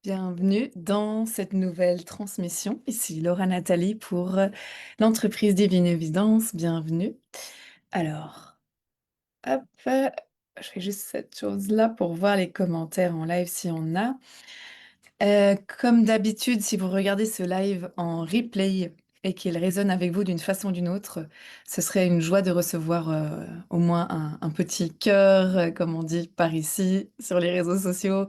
Bienvenue dans cette nouvelle transmission. Ici Laura Nathalie pour l'entreprise Divine Évidence. Bienvenue. Alors, hop, je fais juste cette chose-là pour voir les commentaires en live si on a. Comme d'habitude, si vous regardez ce live en replay et qu'il résonne avec vous d'une façon ou d'une autre, ce serait une joie de recevoir au moins un petit cœur, comme on dit par ici, sur les réseaux sociaux,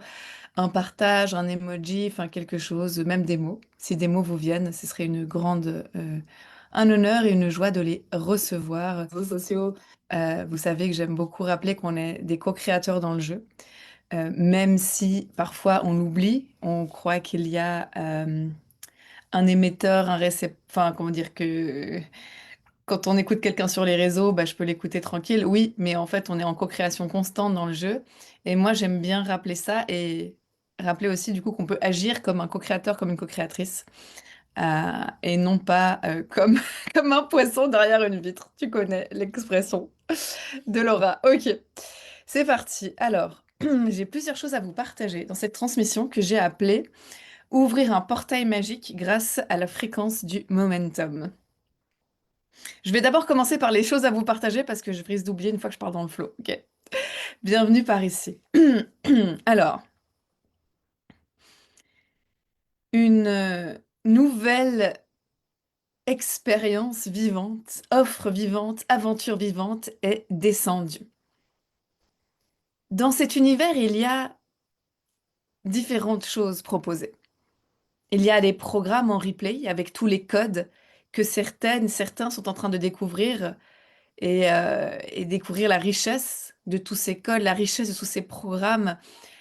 un partage, un emoji, enfin quelque chose, même des mots. Si des mots vous viennent, ce serait un honneur et une joie de les recevoir. Réseaux sociaux, vous savez que j'aime beaucoup rappeler qu'on est des co-créateurs dans le jeu. Même si parfois on l'oublie, on croit qu'il y a un émetteur, un récepteur, enfin comment dire que quand on écoute quelqu'un sur les réseaux, bah, je peux l'écouter tranquille. Oui, mais en fait, on est en co-création constante dans le jeu. Et moi, j'aime bien rappeler ça et rappeler aussi du coup qu'on peut agir comme un co-créateur, comme une co-créatrice, et non pas comme, comme un poisson derrière une vitre. Tu connais l'expression de Laura. Ok, c'est parti. Alors, j'ai plusieurs choses à vous partager dans cette transmission que j'ai appelée Ouvrir un portail magique grâce à la fréquence du momentum. Je vais d'abord commencer par les choses à vous partager parce que je risque d'oublier une fois que je pars dans le flow. Ok. Bienvenue par ici. Alors, une nouvelle expérience vivante, offre vivante, aventure vivante est descendue. Dans cet univers, il y a différentes choses proposées. Il y a des programmes en replay avec tous les codes que certains sont en train de découvrir et découvrir la richesse de tous ces codes, la richesse de tous ces programmes,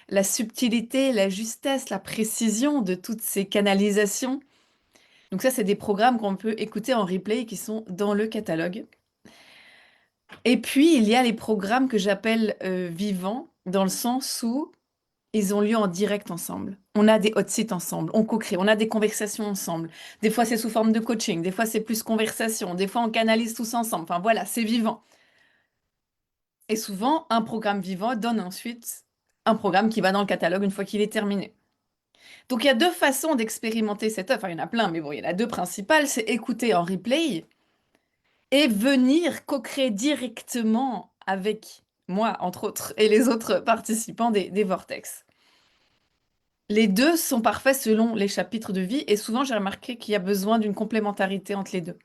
la subtilité, la justesse, la précision de toutes ces canalisations. Donc ça, c'est des programmes qu'on peut écouter en replay et qui sont dans le catalogue. Et puis, il y a les programmes que j'appelle vivants, dans le sens où ils ont lieu en direct ensemble. On a des hot sites ensemble, on co-crée, on a des conversations ensemble. Des fois, c'est sous forme de coaching, des fois, c'est plus conversation, des fois, on canalise tous ensemble. Enfin, voilà, c'est vivant. Et souvent, un programme vivant donne ensuite un programme qui va dans le catalogue une fois qu'il est terminé. Donc il y a deux façons d'expérimenter cette œuvre. Enfin, il y en a plein, mais bon, il y en a deux principales. C'est écouter en replay et venir co-créer directement avec moi, entre autres, et les autres participants des Vortex. Les deux sont parfaits selon les chapitres de vie et souvent j'ai remarqué qu'il y a besoin d'une complémentarité entre les deux.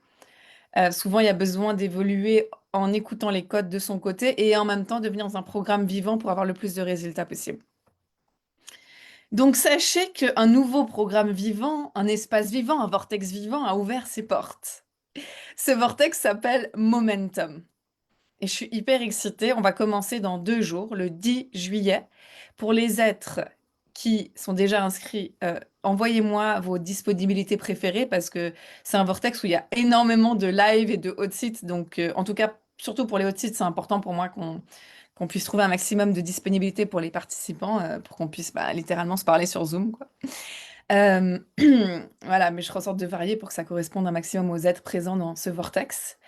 Souvent il y a besoin d'évoluer en écoutant les codes de son côté et en même temps de venir dans un programme vivant pour avoir le plus de résultats possible. Donc sachez qu'un nouveau programme vivant, un espace vivant, un vortex vivant a ouvert ses portes. Ce vortex s'appelle Momentum. Et je suis hyper excitée. On va commencer dans 2 jours, le 10 juillet. Pour les êtres qui sont déjà inscrits, envoyez-moi vos disponibilités préférées parce que c'est un vortex où il y a énormément de live et de hot sites. Donc, en tout cas, surtout pour les hot sites, c'est important pour moi qu'on puisse trouver un maximum de disponibilité pour les participants, pour qu'on puisse littéralement se parler sur Zoom, quoi. Euh, voilà, mais je ressorte de varier pour que ça corresponde un maximum aux êtres présents dans ce vortex.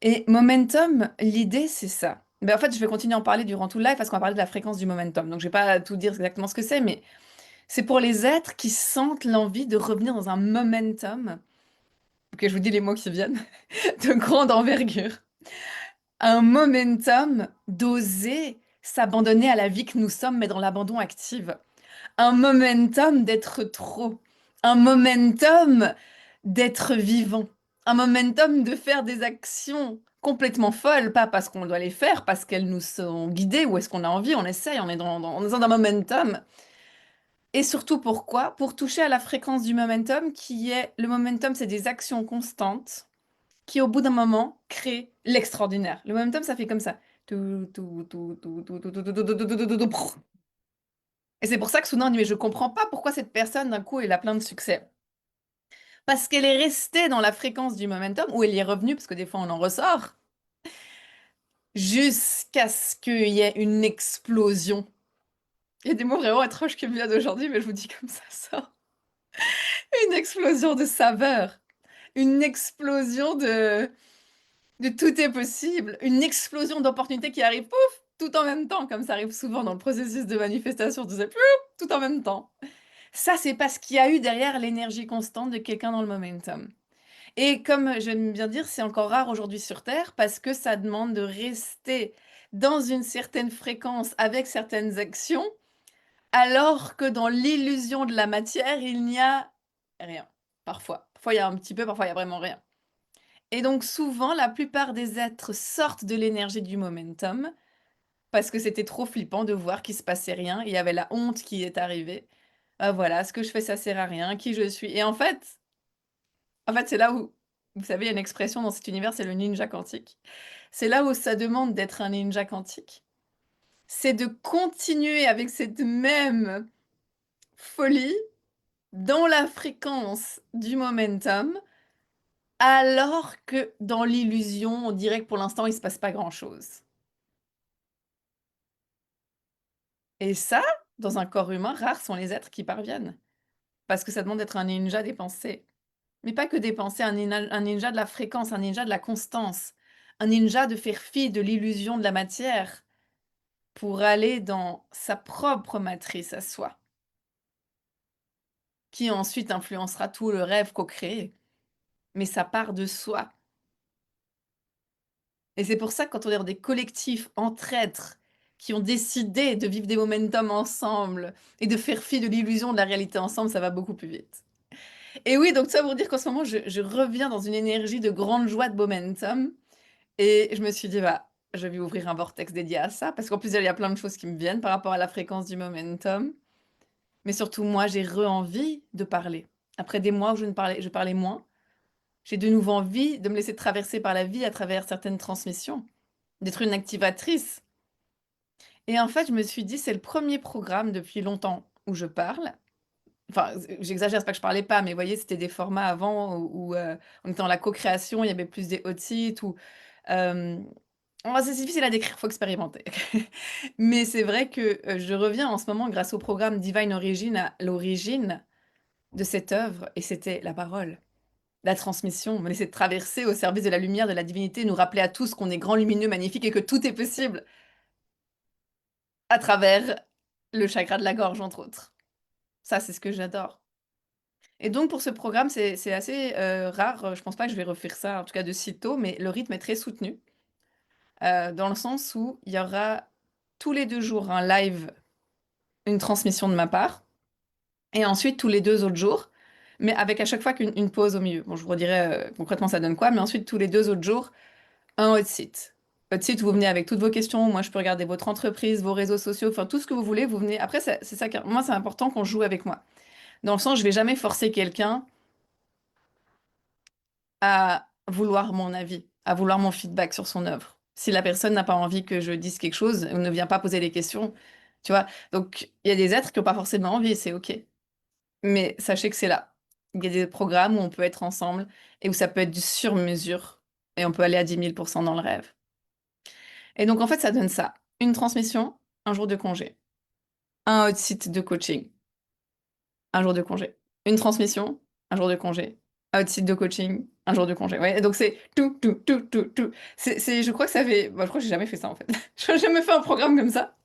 Et momentum, l'idée, c'est ça. En fait, je vais continuer à en parler durant tout le live parce qu'on va parler de la fréquence du momentum. Donc, je vais pas tout dire exactement ce que c'est, mais c'est pour les êtres qui sentent l'envie de revenir dans un momentum. Ok, je vous dis les mots qui viennent, de grande envergure. Un momentum d'oser s'abandonner à la vie que nous sommes, mais dans l'abandon actif. Un momentum d'être trop. Un momentum d'être vivant. Un momentum de faire des actions complètement folles, pas parce qu'on doit les faire, parce qu'elles nous sont guidées, ou est-ce qu'on a envie, on essaye, on est dans un momentum. Et surtout pourquoi? Pour toucher à la fréquence du momentum, qui est, le momentum, c'est des actions constantes qui, au bout d'un moment, créent l'extraordinaire. Le momentum, ça fait comme ça. Tout, tout, tout, tout, tout, tout, tout, tout, tout, tout, tout, tout, tout, tout, prrr. Et c'est pour ça que soudain on dit, mais je comprends pas pourquoi cette personne, d'un coup, elle a plein de succès. Parce qu'elle est restée dans la fréquence du momentum, ou elle y est revenue, parce que des fois on en ressort, jusqu'à ce qu'il y ait une explosion. Il y a des mots vraiment étranges qui me viennent aujourd'hui, mais je vous dis comme ça sort. Une explosion de saveur, une explosion de tout est possible, une explosion d'opportunités qui arrive, pouf, tout en même temps, comme ça arrive souvent dans le processus de manifestation, tu sais, pouf, tout en même temps. Ça, c'est parce qu'il y a eu derrière l'énergie constante de quelqu'un dans le momentum. Et comme j'aime bien dire, c'est encore rare aujourd'hui sur Terre parce que ça demande de rester dans une certaine fréquence avec certaines actions, alors que dans l'illusion de la matière, il n'y a rien. Parfois. Parfois, il y a un petit peu, parfois, il y a vraiment rien. Et donc souvent, la plupart des êtres sortent de l'énergie du momentum parce que c'était trop flippant de voir qu'il se passait rien. Il y avait la honte qui est arrivée. Ah voilà, ce que je fais, ça sert à rien, qui je suis. Et en fait, c'est là où, vous savez, il y a une expression dans cet univers, c'est le ninja quantique. C'est là où ça demande d'être un ninja quantique. C'est de continuer avec cette même folie dans la fréquence du momentum, alors que dans l'illusion, on dirait que pour l'instant, il se passe pas grand-chose. Et ça, dans un corps humain, rares sont les êtres qui parviennent. Parce que ça demande d'être un ninja des pensées. Mais pas que des pensées, un ninja de la fréquence, un ninja de la constance, un ninja de faire fi de l'illusion de la matière pour aller dans sa propre matrice à soi, qui ensuite influencera tout le rêve co-créé. Mais ça part de soi. Et c'est pour ça que quand on est dans des collectifs entre êtres qui ont décidé de vivre des momentum ensemble et de faire fi de l'illusion de la réalité ensemble, ça va beaucoup plus vite. Et oui, donc ça pour dire qu'en ce moment, je reviens dans une énergie de grande joie de momentum. Et je me suis dit, bah, je vais ouvrir un vortex dédié à ça, parce qu'en plus, il y a plein de choses qui me viennent par rapport à la fréquence du momentum. Mais surtout, moi, j'ai re-envie de parler. Après des mois où je parlais moins, j'ai de nouveau envie de me laisser traverser par la vie à travers certaines transmissions, d'être une activatrice. Et en fait, je me suis dit, c'est le premier programme depuis longtemps où je parle. Enfin, j'exagère, c'est pas que je parlais pas, mais vous voyez, c'était des formats avant où on était dans la co-création, il y avait plus des hot seats, ou c'est difficile à décrire, faut expérimenter. Mais c'est vrai que je reviens en ce moment grâce au programme Divine Origin à l'origine de cette œuvre, et c'était la parole, la transmission, me laisser traverser au service de la lumière, de la divinité, nous rappeler à tous qu'on est grand, lumineux, magnifique et que tout est possible à travers le chakra de la gorge, entre autres. Ça, c'est ce que j'adore. Et donc pour ce programme, c'est assez rare, je pense pas que je vais refaire ça, en tout cas de sitôt, mais le rythme est très soutenu, dans le sens où il y aura tous les 2 jours un live, une transmission de ma part, et ensuite tous les 2 autres jours, mais avec à chaque fois qu'une pause au milieu. Bon, je vous redirai concrètement ça donne quoi, mais ensuite tous les 2 autres jours, un hot site. Hot site, vous venez avec toutes vos questions, moi je peux regarder votre entreprise, vos réseaux sociaux, enfin tout ce que vous voulez, vous venez. Après, c'est ça, moi c'est important qu'on joue avec moi. Dans le sens, je vais jamais forcer quelqu'un à vouloir mon avis, à vouloir mon feedback sur son œuvre. Si la personne n'a pas envie que je dise quelque chose ou ne vient pas poser des questions, tu vois. Donc, il y a des êtres qui n'ont pas forcément envie, c'est OK. Mais sachez que c'est là. Il y a des programmes où on peut être ensemble et où ça peut être du sur-mesure et on peut aller à 10 000% dans le rêve. Et donc, en fait, ça donne ça. Une transmission, un jour de congé. Un hot site de coaching, un jour de congé. Une transmission, un jour de congé. Un autre site de coaching, un jour de congé. Ouais, donc c'est tout, tout, tout, tout, tout. Je crois que ça fait. Bah, je crois que j'ai jamais fait ça en fait. Je n'ai jamais fait un programme comme ça.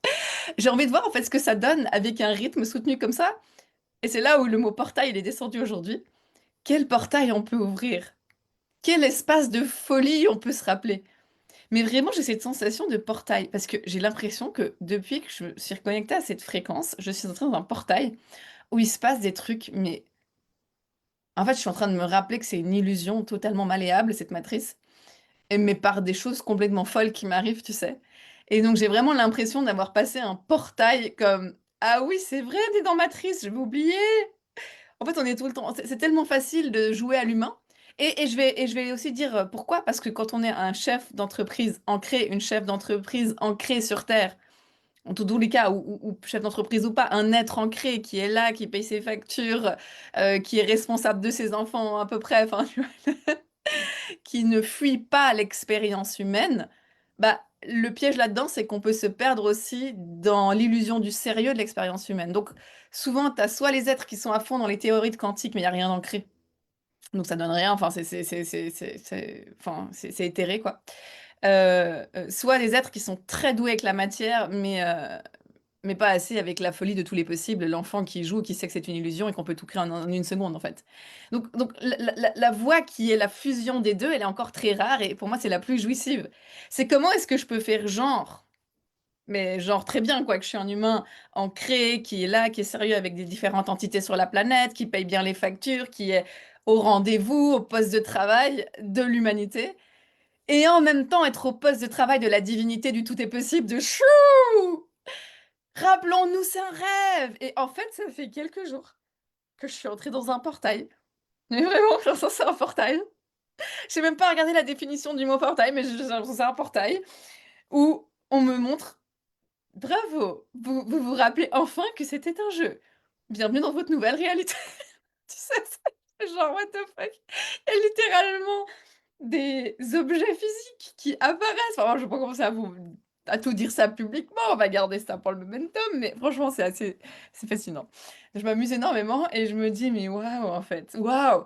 J'ai envie de voir en fait ce que ça donne avec un rythme soutenu comme ça. Et c'est là où le mot portail il est descendu aujourd'hui. Quel portail on peut ouvrir? Quel espace de folie on peut se rappeler? Mais vraiment, j'ai cette sensation de portail parce que j'ai l'impression que depuis que je me suis reconnectée à cette fréquence, je suis entrée dans un portail où il se passe des trucs, mais en fait, je suis en train de me rappeler que c'est une illusion totalement malléable, cette matrice, et mais par des choses complètement folles qui m'arrivent, tu sais. Et donc, j'ai vraiment l'impression d'avoir passé un portail comme ah oui, c'est vrai, t'es dans Matrice, j'avais oublié. En fait, on est tout le temps. C'est tellement facile de jouer à l'humain. Et je vais aussi dire pourquoi. Parce que quand on est un chef d'entreprise ancré, une chef d'entreprise ancrée sur Terre, en tous les cas, ou chef d'entreprise ou pas, un être ancré qui est là, qui paye ses factures, qui est responsable de ses enfants à peu près, enfin, tu vois, qui ne fuit pas l'expérience humaine, bah, le piège là-dedans, c'est qu'on peut se perdre aussi dans l'illusion du sérieux de l'expérience humaine. Donc, souvent, tu as soit les êtres qui sont à fond dans les théories de quantique, mais il n'y a rien d'ancré. Donc, ça donne rien, enfin, c'est éthéré, quoi. Soit des êtres qui sont très doués avec la matière, mais mais pas assez avec la folie de tous les possibles, l'enfant qui joue, qui sait que c'est une illusion et qu'on peut tout créer en une seconde, en fait. Donc la voie qui est la fusion des deux, elle est encore très rare et pour moi, c'est la plus jouissive. C'est comment est-ce que je peux faire genre, mais genre très bien, quoi, que je suis un humain ancré, qui est là, qui est sérieux avec des différentes entités sur la planète, qui paye bien les factures, qui est au rendez-vous, au poste de travail de l'humanité, et en même temps être au poste de travail de la divinité du tout est possible, de chou! Rappelons-nous, c'est un rêve! Et en fait, ça fait quelques jours que je suis entrée dans un portail. Mais vraiment, j'ai l'impression que c'est un portail. J'ai même pas regardé la définition du mot portail, mais j'ai l'impression que c'est un portail où on me montre bravo, vous rappelez enfin que c'était un jeu. Bienvenue dans votre nouvelle réalité. Tu sais, c'est genre what the fuck? Il y a littéralement des objets physiques qui apparaissent. Enfin, moi, je vais pas commencer à tout dire ça publiquement, on va garder ça pour le momentum, mais franchement, c'est fascinant. Je m'amuse énormément et je me dis, mais waouh, en fait, waouh!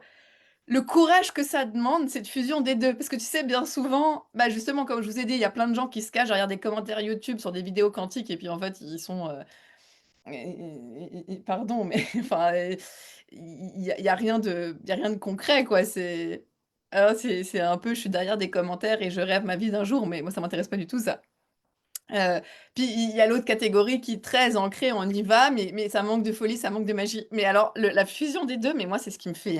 Le courage que ça demande, cette fusion des deux. Parce que tu sais, bien souvent, bah justement, comme je vous ai dit, il y a plein de gens qui se cachent derrière des commentaires YouTube sur des vidéos quantiques et puis en fait, ils sont. Pardon, mais enfin, il y a rien il y a rien de concret, quoi. C'est un peu, je suis derrière des commentaires et je rêve ma vie d'un jour, mais moi, ça m'intéresse pas du tout, ça. Euh, Puis il y a l'autre catégorie qui est très ancrée, on y va, mais ça manque de folie, ça manque de magie. Mais alors, la fusion des deux, mais moi, c'est ce qui me fait.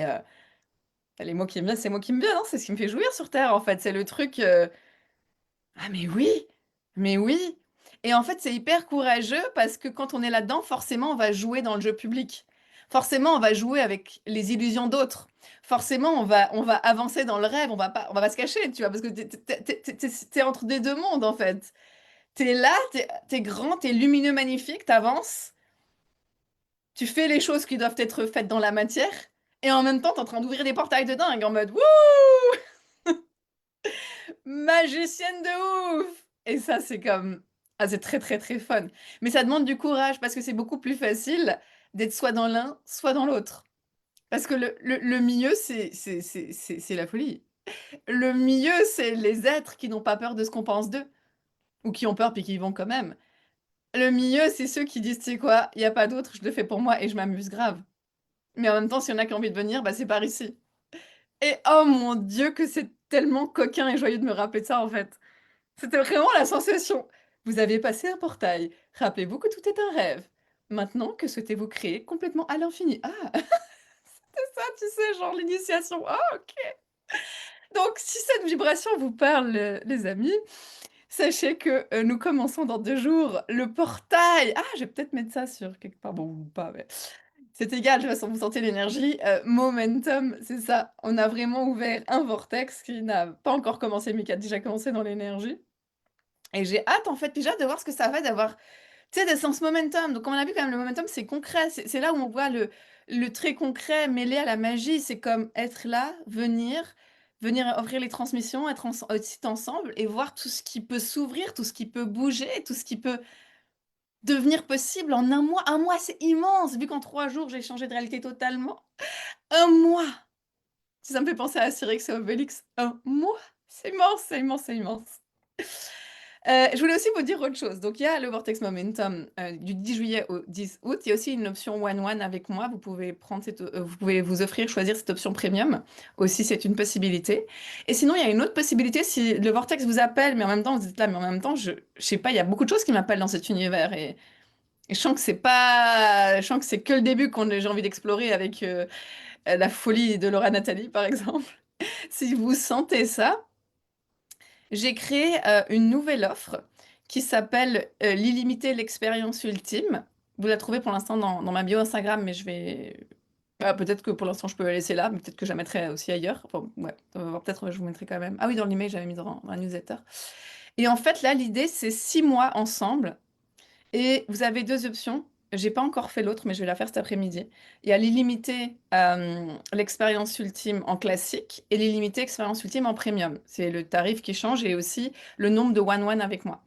Les mots qui me viennent, c'est les mots qui me viennent, hein, c'est ce qui me fait jouir sur Terre, en fait. C'est le truc. Ah, mais oui! Mais oui! Et en fait, c'est hyper courageux parce que quand on est là-dedans, forcément, on va jouer dans le jeu public. Forcément, on va jouer avec les illusions d'autres. Forcément, on va avancer dans le rêve, on va pas se cacher, tu vois, parce que t'es entre des deux mondes, en fait. T'es là, t'es grand, t'es lumineux, magnifique, t'avances, tu fais les choses qui doivent être faites dans la matière, et en même temps, t'es en train d'ouvrir des portails de dingue, en mode wouh! Magicienne de ouf! Et ça, c'est comme... Ah, c'est très très très fun. Mais ça demande du courage parce que c'est beaucoup plus facile d'être soit dans l'un, soit dans l'autre. Parce que le milieu, c'est la folie. Le milieu, c'est les êtres qui n'ont pas peur de ce qu'on pense d'eux. Ou qui ont peur puis qui y vont quand même. Le milieu, c'est ceux qui disent, tu sais quoi, il n'y a pas d'autre, je le fais pour moi et je m'amuse grave. Mais en même temps, s'il y en a qui ont envie de venir, bah c'est par ici. Et oh mon Dieu, que c'est tellement coquin et joyeux de me rappeler de ça en fait. C'était vraiment la sensation. Vous avez passé un portail. Rappelez-vous que tout est un rêve. Maintenant, que souhaitez-vous créer complètement à l'infini? Ah, c'est ça, tu sais, genre l'initiation. Ah, ok. Donc, si cette vibration vous parle, les amis, sachez que nous commençons dans 2 jours le portail. Ah, je vais peut-être mettre ça sur quelque part. Bon, ou pas, mais c'est égal, de toute façon, vous sentez l'énergie. Momentum, c'est ça. On a vraiment ouvert un vortex qui n'a pas encore commencé, mais qui a déjà commencé dans l'énergie. Et j'ai hâte, en fait, déjà de voir ce que ça va d'avoir, tu sais, d'être dans ce momentum. Donc, comme on a vu, quand même, le momentum, c'est concret. C'est là où on voit le très concret mêlé à la magie. C'est comme être là, venir offrir les transmissions, être aussi ensemble et voir tout ce qui peut s'ouvrir, tout ce qui peut bouger, tout ce qui peut devenir possible en un mois. Un mois, c'est immense, vu qu'en 3 jours, j'ai changé de réalité totalement. Un mois! Ça me fait penser à Astérix et Obélix. Un mois! C'est immense, c'est immense, c'est immense. Je voulais aussi vous dire autre chose. Donc, il y a le Vortex Momentum du 10 juillet au 10 août. Il y a aussi une option one-one avec moi. Vous pouvez vous pouvez vous offrir, choisir cette option premium. Aussi, c'est une possibilité. Et sinon, il y a une autre possibilité si le Vortex vous appelle, mais en même temps, vous êtes là, mais en même temps, je sais pas, il y a beaucoup de choses qui m'appellent dans cet univers. Et je sens que c'est pas, je sens que c'est que le début qu'on j'ai envie d'explorer avec la folie de Laura Nathalie, par exemple. Si vous sentez ça, j'ai créé une nouvelle offre qui s'appelle l'illimité, l'expérience ultime. Vous la trouvez pour l'instant dans ma bio Instagram, mais je vais... peut-être que pour l'instant je peux la laisser là, mais peut-être que je la mettrai aussi ailleurs. Enfin, ouais, on va voir, peut-être je vous mettrai quand même. Ah oui, dans l'email, j'avais mis dans la newsletter. Et en fait, là, l'idée, c'est 6 mois ensemble. Et vous avez 2 options. J'ai pas encore fait l'autre, mais je vais la faire cet après-midi. Il y a l'illimité, l'expérience ultime en classique et l'illimité expérience ultime en premium. C'est le tarif qui change et aussi le nombre de one-one avec moi.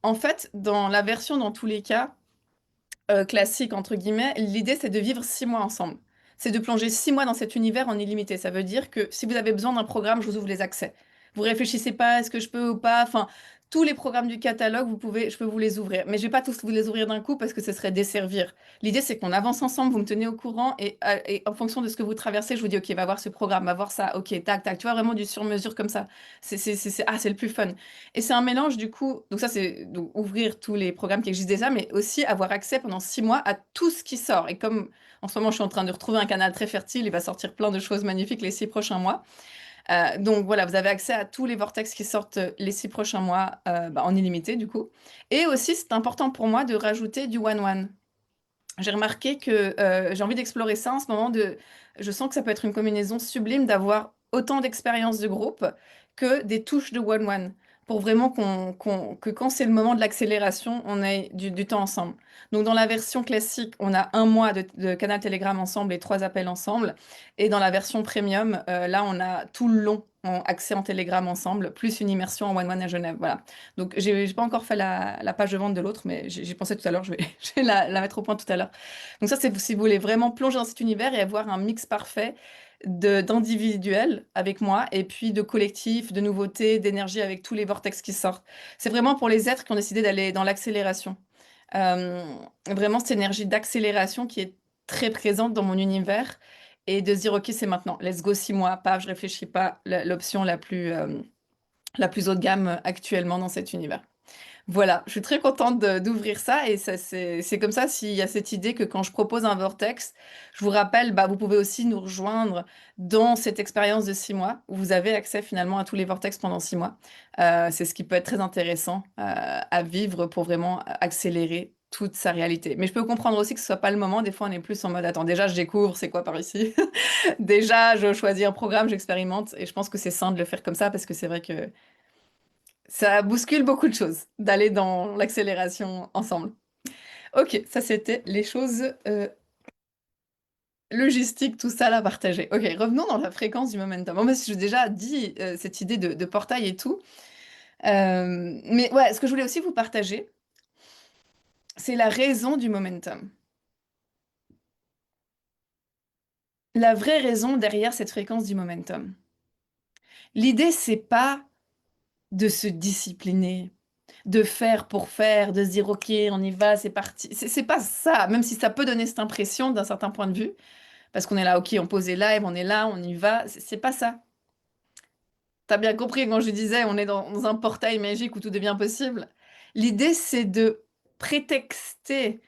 En fait, dans la version, dans tous les cas, classique, entre guillemets, l'idée c'est de vivre 6 mois ensemble. C'est de plonger 6 mois dans cet univers en illimité. Ça veut dire que si vous avez besoin d'un programme, je vous ouvre les accès. Vous réfléchissez pas, est-ce que je peux ou pas? Enfin, tous les programmes du catalogue, je peux vous les ouvrir. Mais je vais pas tous vous les ouvrir d'un coup parce que ce serait desservir. L'idée, c'est qu'on avance ensemble, vous me tenez au courant et en fonction de ce que vous traversez, je vous dis, OK, va voir ce programme, va voir ça, OK, tac, tac. Tu vois, vraiment du sur-mesure comme ça. C'est le plus fun. Et c'est un mélange, du coup, donc ça, c'est donc ouvrir tous les programmes qui existent déjà, mais aussi avoir accès pendant 6 mois à tout ce qui sort. Et comme en ce moment, je suis en train de retrouver un canal très fertile, il va sortir plein de choses magnifiques les 6 prochains mois. Donc voilà, vous avez accès à tous les vortex qui sortent les 6 prochains mois en illimité du coup. Et aussi, c'est important pour moi de rajouter du one-one. J'ai remarqué que j'ai envie d'explorer ça en ce moment. Je sens que ça peut être une combinaison sublime d'avoir autant d'expériences de groupe que des touches de one-one. Pour vraiment que quand c'est le moment de l'accélération, on ait du temps ensemble. Donc dans la version classique, on a 1 mois de canal Telegram ensemble et 3 appels ensemble. Et dans la version premium, là, on a tout le long en accès en Telegram ensemble, plus une immersion en one-one à Genève. Voilà. Donc, j'ai pas encore fait la page de vente de l'autre, mais j'y pensais tout à l'heure. Je vais la mettre au point tout à l'heure. Donc, ça, c'est si vous voulez vraiment plonger dans cet univers et avoir un mix parfait d'individuel avec moi et puis de collectif, de nouveautés, d'énergie avec tous les vortex qui sortent. C'est vraiment pour les êtres qui ont décidé d'aller dans l'accélération. Euh, Vraiment, cette énergie d'accélération qui est très présente dans mon univers et de se dire, OK, c'est maintenant. Let's go 6 mois. Paf, je réfléchis pas. L'option la plus haut de gamme actuellement dans cet univers. Voilà, je suis très contente d'ouvrir ça et ça, c'est comme ça s'il y a cette idée que quand je propose un vortex, je vous rappelle, bah, vous pouvez aussi nous rejoindre dans cette expérience de 6 mois où vous avez accès finalement à tous les vortex pendant 6 mois. C'est ce qui peut être très intéressant à vivre pour vraiment accélérer toute sa réalité. Mais je peux comprendre aussi que ce soit pas le moment. Des fois, on est plus en mode, attends, déjà, je découvre, c'est quoi par ici? Déjà, je choisis un programme, j'expérimente et je pense que c'est sain de le faire comme ça parce que c'est vrai que ça bouscule beaucoup de choses d'aller dans l'accélération ensemble. Ok, ça c'était les choses logistiques, tout ça là partagé. Ok, revenons dans la fréquence du momentum. Bon, moi, j'ai déjà dit cette idée de portail et tout. Mais ouais, ce que je voulais aussi vous partager, c'est la raison du momentum. La vraie raison derrière cette fréquence du momentum. L'idée, c'est pas de se discipliner, de faire pour faire, de se dire ok, on y va, c'est parti. C'est pas ça, même si ça peut donner cette impression d'un certain point de vue, parce qu'on est là, ok, on pose les lives, on est là, on y va, c'est pas ça. T'as bien compris quand je disais on est dans un portail magique où tout devient possible. L'idée, c'est de prétexter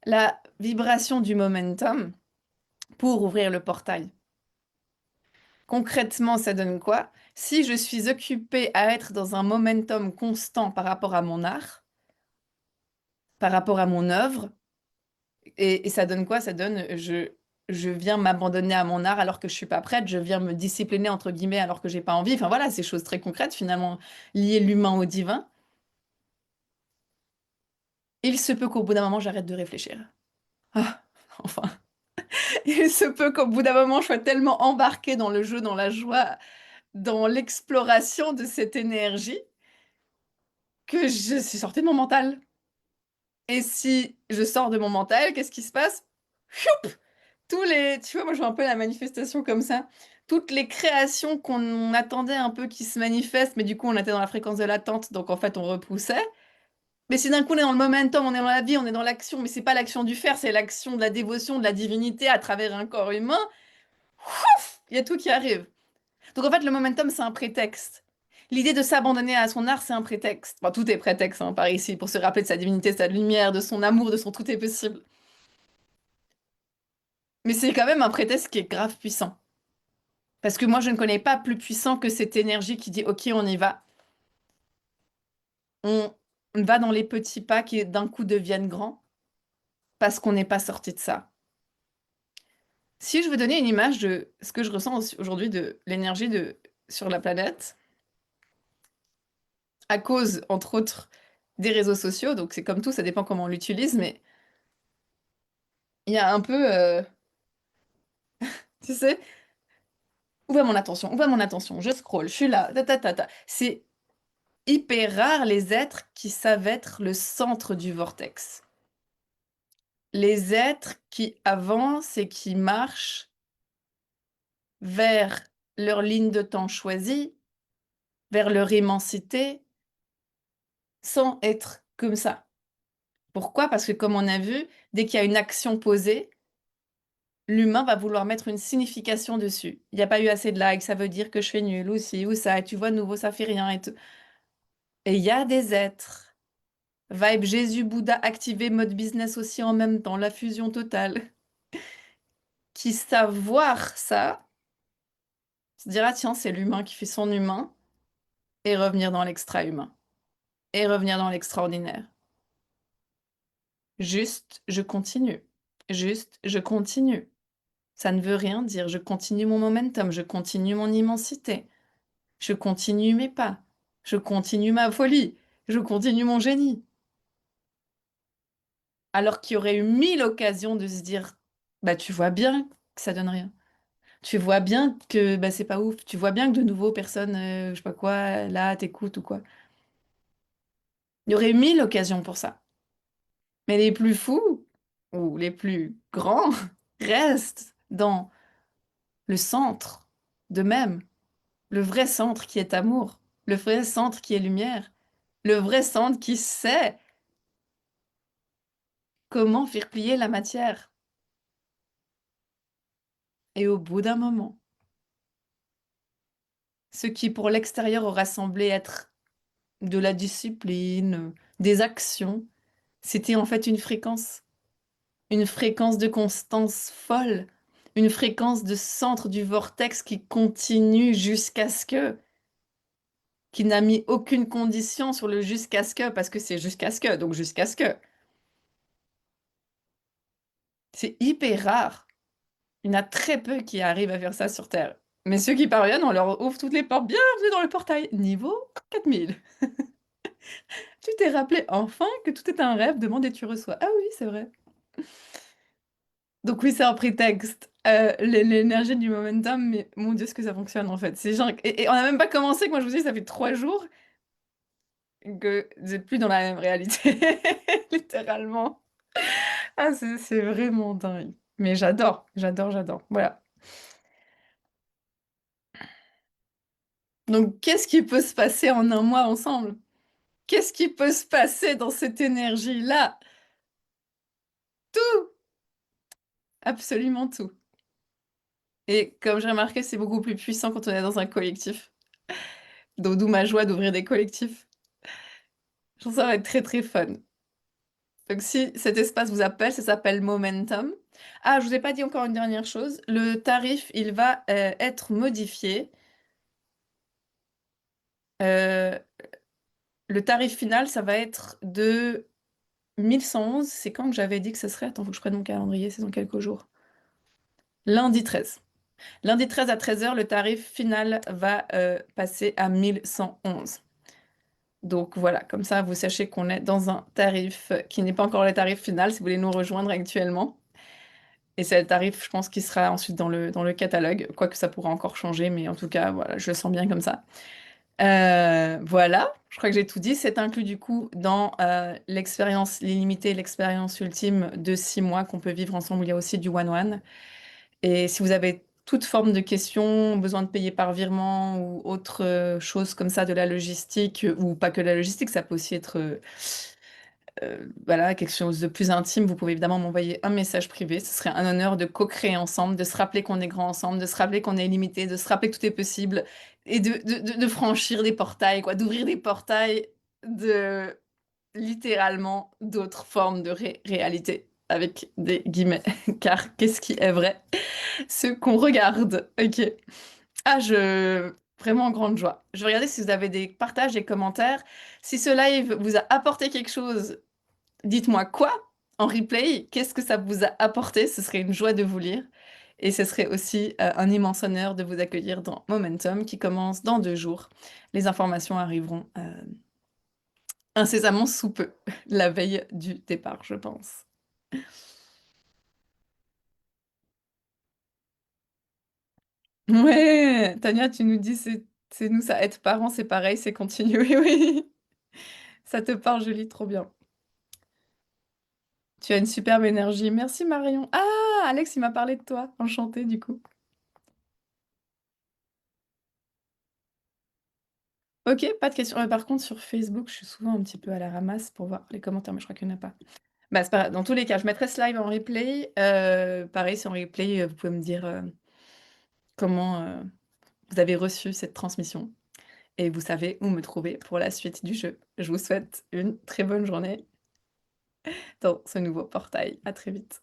la vibration du momentum pour ouvrir le portail. Concrètement, ça donne quoi? Si je suis occupée à être dans un momentum constant par rapport à mon art, par rapport à mon œuvre, et ça donne quoi? Ça donne, je viens m'abandonner à mon art alors que je suis pas prête, je viens me discipliner entre guillemets alors que j'ai pas envie. Enfin voilà, ces choses très concrètes finalement, lier l'humain au divin. Il se peut qu'au bout d'un moment, j'arrête de réfléchir. Ah, enfin, il se peut qu'au bout d'un moment, je sois tellement embarquée dans le jeu, dans la joie, dans l'exploration de cette énergie que je suis sortie de mon mental. Et si je sors de mon mental, qu'est-ce qui se passe? Tu vois, moi je vois un peu la manifestation comme ça. Toutes les créations qu'on attendait un peu qui se manifestent, mais du coup on était dans la fréquence de l'attente, donc en fait on repoussait. Mais si d'un coup on est dans le momentum, on est dans la vie, on est dans l'action, mais c'est pas l'action du faire, c'est l'action de la dévotion, de la divinité à travers un corps humain, il y a tout qui arrive. Donc en fait le momentum c'est un prétexte. L'idée de s'abandonner à son art, c'est un prétexte. Enfin, tout est prétexte hein, par ici, pour se rappeler de sa divinité, de sa lumière, de son amour, de son tout est possible. Mais c'est quand même un prétexte qui est grave puissant. Parce que moi, je ne connais pas plus puissant que cette énergie qui dit, OK, on y va. On va dans les petits pas qui d'un coup deviennent grands parce qu'on n'est pas sorti de ça. Si je veux donner une image de ce que je ressens aujourd'hui de l'énergie sur la planète, à cause, entre autres, des réseaux sociaux, donc c'est comme tout, ça dépend comment on l'utilise, mais il y a un peu, tu sais, où va mon attention, je scrolle, je suis là, ta ta ta ta. C'est hyper rare les êtres qui savent être le centre du vortex. Les êtres qui avancent et qui marchent vers leur ligne de temps choisie, vers leur immensité, sans être comme ça. Pourquoi? Parce que comme on a vu, dès qu'il y a une action posée, l'humain va vouloir mettre une signification dessus. Il n'y a pas eu assez de likes, ça veut dire que je fais nul, ou ci, ou ça, et tu vois, de nouveau, ça fait rien, et tout. Et il y a des êtres, vibe Jésus, Bouddha, activé, mode business aussi en même temps, la fusion totale, qui savent voir ça, se dire, ah tiens, c'est l'humain qui fait son humain, et revenir dans l'extra-humain, et revenir dans l'extraordinaire. Juste, je continue. Juste, je continue. Ça ne veut rien dire. Je continue mon momentum, je continue mon immensité, je continue mes pas, je continue ma folie, je continue mon génie. Alors qu'il y aurait eu mille occasions de se dire, bah tu vois bien que ça donne rien. Tu vois bien que bah, c'est pas ouf. Tu vois bien que de nouveau personne, je sais pas quoi, là t'écoute ou quoi. Il y aurait eu mille occasions pour ça. Mais les plus fous ou les plus grands restent dans le centre d'eux-mêmes. Le vrai centre qui est amour, le vrai centre qui est lumière, le vrai centre qui sait comment faire plier la matière. Et au bout d'un moment, ce qui pour l'extérieur aura semblé être de la discipline, des actions, c'était en fait une fréquence de constance folle, une fréquence de centre du vortex qui continue jusqu'à ce que, qui n'a mis aucune condition sur le jusqu'à ce que, parce que c'est jusqu'à ce que, donc jusqu'à ce que. C'est hyper rare. Il y en a très peu qui arrivent à faire ça sur Terre. Mais ceux qui parviennent, on leur ouvre toutes les portes. Bienvenue dans le portail. Niveau 4000. Tu t'es rappelé enfin que tout est un rêve, demande et tu reçois. Ah oui, c'est vrai. Donc oui, c'est un prétexte. L'énergie du momentum, mais mon Dieu, ce que ça fonctionne en fait. C'est genre... et on n'a même pas commencé, que moi je vous dis, ça fait 3 jours que vous n'êtes plus dans la même réalité. Littéralement. Ah, c'est vraiment dingue. Mais j'adore, j'adore, j'adore. Voilà. Donc, qu'est-ce qui peut se passer en un mois ensemble? Qu'est-ce qui peut se passer dans cette énergie-là? Tout! Absolument tout. Et comme j'ai remarqué, c'est beaucoup plus puissant quand on est dans un collectif. Donc, d'où ma joie d'ouvrir des collectifs. Je pense que ça va être très très fun. Donc, si cet espace vous appelle, ça s'appelle Momentum. Ah, je vous ai pas dit encore une dernière chose. Le tarif, il va être modifié. Euh, le tarif final, ça va être de 1111. C'est quand que j'avais dit que ça serait? Attends, faut que je prenne mon calendrier, c'est dans quelques jours. Lundi 13. Lundi 13 à 13 heures, le tarif final va passer à 1111. Donc voilà, comme ça, vous sachez qu'on est dans un tarif qui n'est pas encore le tarif final si vous voulez nous rejoindre actuellement. Et c'est le tarif, je pense, qui sera ensuite dans le catalogue, quoique ça pourra encore changer, mais en tout cas, voilà, je le sens bien comme ça. Voilà, je crois que j'ai tout dit. C'est inclus du coup dans l'expérience illimitée, l'expérience ultime de 6 mois qu'on peut vivre ensemble. Il y a aussi du one-one. Et si vous avez toute forme de questions, besoin de payer par virement ou autre chose comme ça, de la logistique, ou pas que la logistique, ça peut aussi être voilà, quelque chose de plus intime, vous pouvez évidemment m'envoyer un message privé. Ce serait un honneur de co-créer ensemble, de se rappeler qu'on est grand ensemble, de se rappeler qu'on est illimité, de se rappeler que tout est possible et de franchir des portails, quoi, d'ouvrir des portails de littéralement d'autres formes de réalité. Avec des guillemets, car qu'est-ce qui est vrai? Ce qu'on regarde. Ok. Ah, vraiment en grande joie. Je vais regarder si vous avez des partages, des commentaires. Si ce live vous a apporté quelque chose, dites-moi quoi en replay. Qu'est-ce que ça vous a apporté? Ce serait une joie de vous lire. Et ce serait aussi un immense honneur de vous accueillir dans Momentum qui commence dans 2 jours. Les informations arriveront incessamment sous peu, la veille du départ, je pense. Ouais, Tania, tu nous dis, c'est nous, ça être parents, c'est pareil, c'est continuer, oui. Ça te parle, Julie, trop bien. Tu as une superbe énergie. Merci Marion. Ah, Alex, il m'a parlé de toi. Enchantée du coup. OK, pas de questions. Par contre, sur Facebook, je suis souvent un petit peu à la ramasse pour voir les commentaires, mais je crois qu'il y en a pas. Bah, c'est pas grave. Dans tous les cas, je mettrai ce live en replay. Pareil, si en replay, vous pouvez me dire, comment, vous avez reçu cette transmission et vous savez où me trouver pour la suite du jeu. Je vous souhaite une très bonne journée dans ce nouveau portail. À très vite.